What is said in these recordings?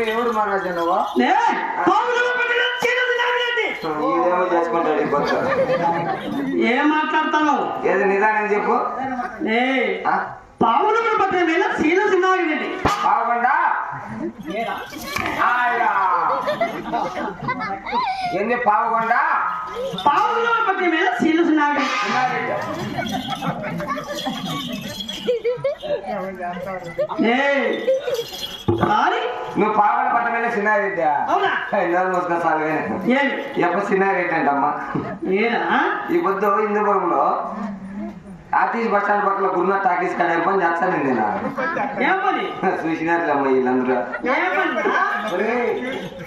ఎవరు మహారాజా నువ్వు ఏం మాట్లాడతావు? ఏదో నిదానం చెప్పు. పావుల పత్రం మీద సీల సిన్నాగిరెడ్డి బాగుండా ఏంది పావుగొండా పావుల పత్రం మీద సీల సిన్నాగిరెడ్డి నువ్వు పావుల పట్ట మీద చిన్నారెడ్డి అవునా? మోసుకొని సాలుగా ఎప్పుడు చిన్నారెడ్డి అంటమ్మా. ఈ పొద్దు హిందూపురంలో ఆర్టీసీ బస్ స్టాండ్ పక్కన గురునాథ్ టాకీస్ కాడ ఏం పని చేస్తాను నేను చూసినట్లమ్మా వీళ్ళందరూ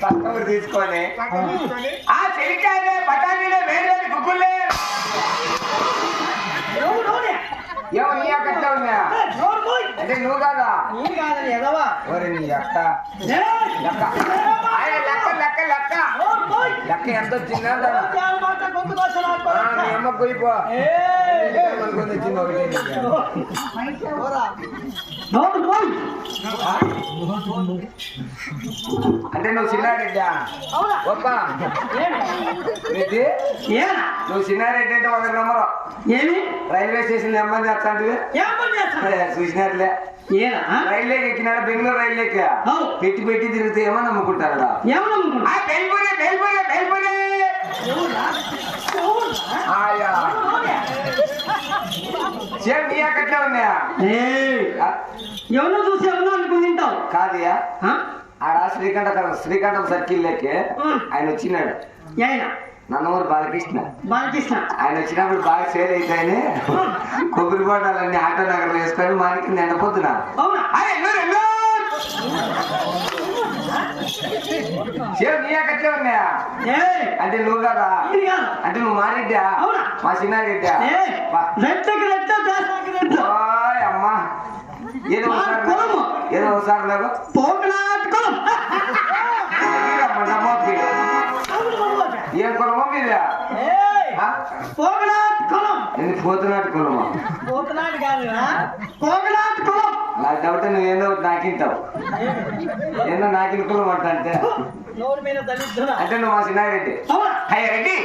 పక్కకు తీసుకొని ఆ చెలికాయలే బఠానీలే వేరే గుగ్గులే ఏమో నీ అక్క ఉన్నా అంటే నువ్వు కాదా ఓరే నీ అక్క లెక్క లెక్క లెక్క లెక్క లెక్క ఎంత వచ్చిందా నీ అమ్మ పోయిపో వచ్చింది అంటే నువ్వు చిన్నారెడ్డా ఒప్పా నువ్వు చిన్నారెడ్డి అంటే ఒక నెంబరు ఏమి రైల్వే స్టేషన్ నెంబర్ చేస్తాంటివి చూసినట్లే రైల్వేకి ఎక్కినాడు బెంగళూరు రైల్వేకి పెట్టి పెట్టి తిరిగితే ఏమో నమ్ముకుంటారా కట్లా ఉన్నాయా ఎవరో చూసి ఎవరో అనుకుని తింటావు కాదయా ఆడ శ్రీకంఠం సర్కిల్ లెక్కి ఆయన వచ్చినాడు నందమూరి బాలకృష్ణ ఆయన వచ్చినప్పుడు బాగా సేల్ అవుతాయని కొబ్బరి బోటాలన్నీ ఆటో నగర్ వేసుకొని మానికి ఎండపోతున్నా కట్లే ఉన్నాయా అంటే నువ్వు కదా అంటే నువ్వు మారెడ్డా మా చిన్నారెడ్డా అమ్మా ఏదో ఒకసారి నాకు ఏం కులమో మీద పోతునాటి కులమా నాకు డౌట్ నువ్వేందో నాకింటావు ఏందో నాకిన కులం అంటే అంటే నువ్వు మా చిన్నారెడ్డి అయ్యా రెడ్డి